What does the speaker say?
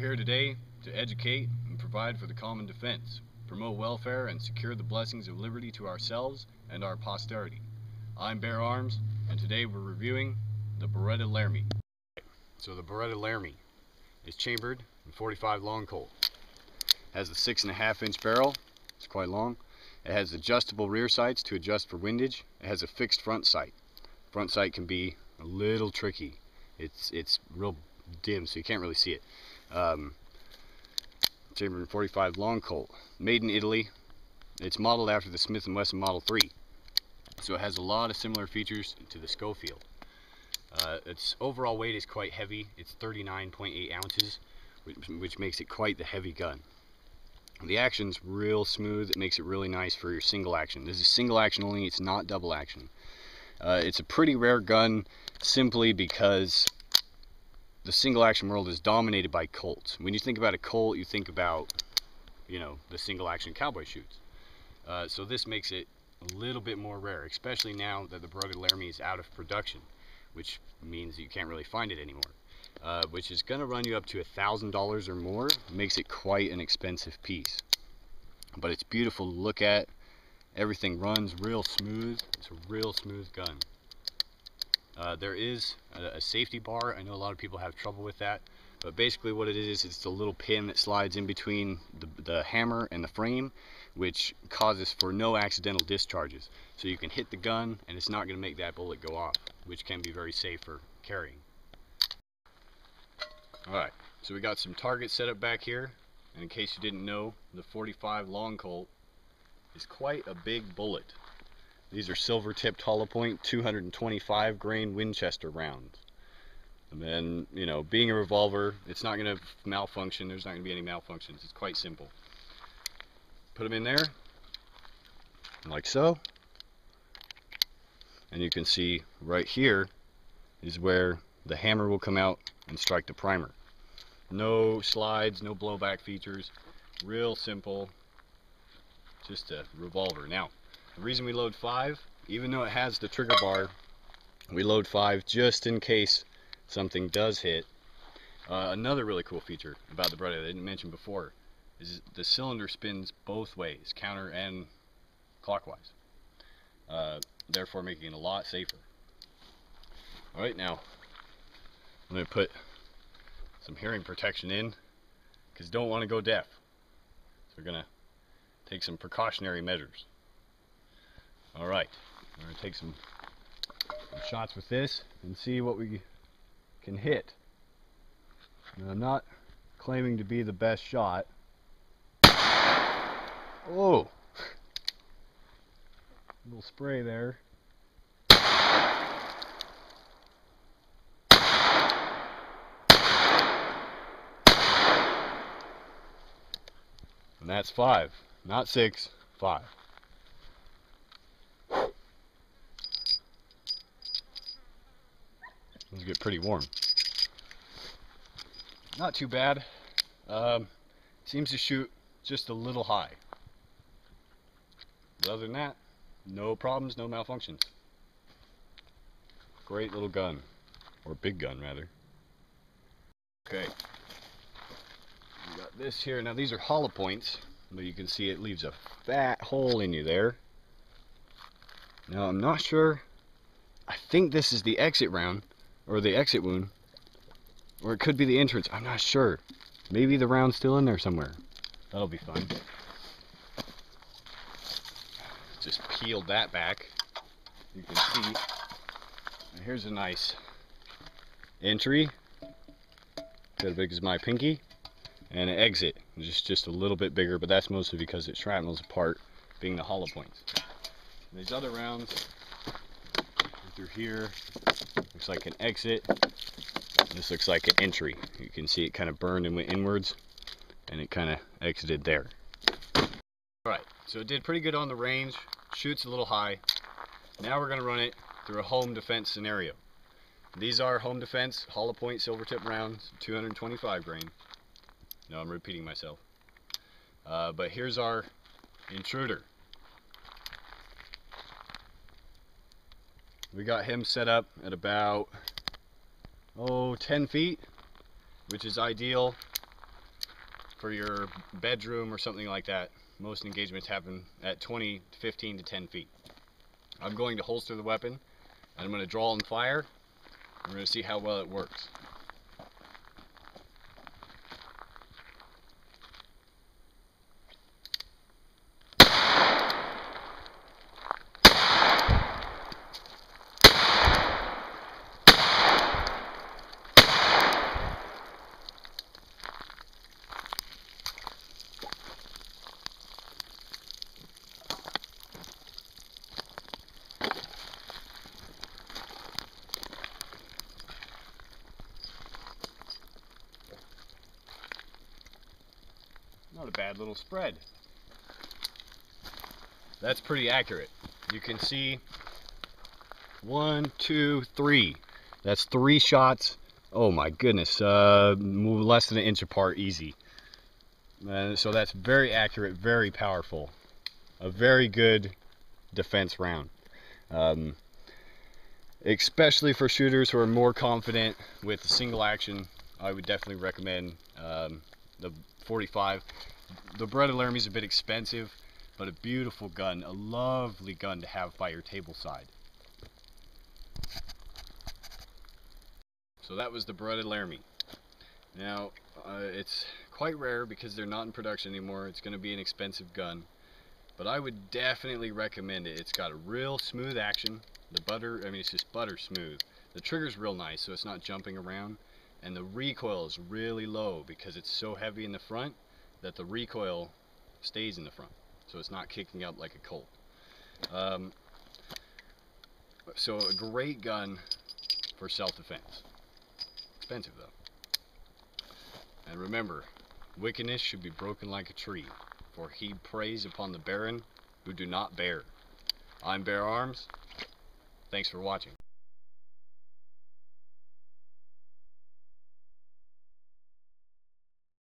here today to educate and provide for the common defense, promote welfare, and secure the blessings of liberty to ourselves and our posterity. I'm Bear Arms, and today we're reviewing the Beretta Laramie. So the Beretta Laramie is chambered in 45 long Colt. Has the 6.5-inch barrel. It's quite long. It has adjustable rear sights to adjust for windage. It has a fixed front sight. Front sight can be a little tricky. It's real dim, so you can't really see it. Chambered in 45 long Colt. Made in Italy. It's modeled after the Smith & Wesson Model 3. So it has a lot of similar features to the Schofield. Its overall weight is quite heavy. It's 39.8 ounces, which makes it quite the heavy gun. The action's real smooth. It makes it really nice for your single action. This is single action only. It's not double action. It's a pretty rare gun simply because the single action world is dominated by Colts. When you think about a Colt, you think about, the single action cowboy shoots. So this makes it a little bit more rare, especially now that the Beretta Laramie is out of production, which means you can't really find it anymore. Which is going to run you up to $1,000 or more. Makes it quite an expensive piece. But it's beautiful to look at. Everything runs real smooth. It's a real smooth gun. There is a safety bar. I know a lot of people have trouble with that, but basically what it is, it's a little pin that slides in between the hammer and the frame, which causes for no accidental discharges. So you can hit the gun and it's not going to make that bullet go off, which can be very safe for carrying. Alright, so we got some targets set up back here, and in case you didn't know, the 45 long Colt is quite a big bullet. These are silver tipped hollow point 225 grain Winchester rounds. And then, being a revolver, it's not going to malfunction. There's not going to be any malfunctions. It's quite simple. Put them in there, like so. And you can see right here is where the hammer will come out and strike the primer. No slides, no blowback features. Real simple. Just a revolver. Now, the reason we load 5, even though it has the trigger bar, we load 5 just in case something does hit. Another really cool feature about the Beretta that I didn't mention before is the cylinder spins both ways, counter and clockwise, therefore making it a lot safer. Alright, now I'm going to put some hearing protection in because don't want to go deaf. So we're going to take some precautionary measures. Alright, we're going to take some shots with this and see what we can hit. Now, I'm not claiming to be the best shot. Oh! A little spray there. And that's 5, not 6, 5. Those get pretty warm. Not too bad. Seems to shoot just a little high. But other than that, no problems, no malfunctions. Great little gun. Or big gun, rather. Okay. We got this here. Now these are hollow points, but you can see it leaves a fat hole in you there. Now I'm not sure. I think this is the exit round, or the exit wound, or it could be the entrance. I'm not sure. Maybe the round's still in there somewhere. That'll be fun. Just peeled that back. You can see. And here's a nice entry. About as big as my pinky. And an exit. Just a little bit bigger, but that's mostly because it shrapnels apart, being the hollow points. And these other rounds through here looks like an exit. This looks like an entry. You can see it kind of burned and went inwards, and it kind of exited there. Alright, so it did pretty good on the range. Shoots a little high. Now we're going to run it through a home defense scenario. These are home defense hollow point silver tip rounds, 225 grain. No, I'm repeating myself. But here's our intruder. We got him set up at about 10 feet, which is ideal for your bedroom or something like that. Most engagements happen at 15 to 10 feet. I'm going to holster the weapon, and I'm going to draw and fire. We're going to see how well it works. Not a bad little spread. That's pretty accurate. You can see 1, 2, 3. That's 3 shots. Oh my goodness, less than an inch apart, easy. So that's very accurate, very powerful. A very good defense round. Especially for shooters who are more confident with the single action, I would definitely recommend the 45. The Beretta Laramie is a bit expensive, but a beautiful gun, a lovely gun to have by your table side. So that was the Beretta Laramie. Now, it's quite rare because they're not in production anymore. It's going to be an expensive gun, but I would definitely recommend it. It's got a real smooth action. The butter, I mean, it's just butter smooth. The trigger's real nice, so it's not jumping around, and the recoil is really low because it's so heavy in the front that the recoil stays in the front, so it's not kicking up like a Colt. So a great gun for self-defense. Expensive though. And remember, wickedness should be broken like a tree, for he preys upon the barren who do not bear. I'm Bear Arms. Thanks for watching.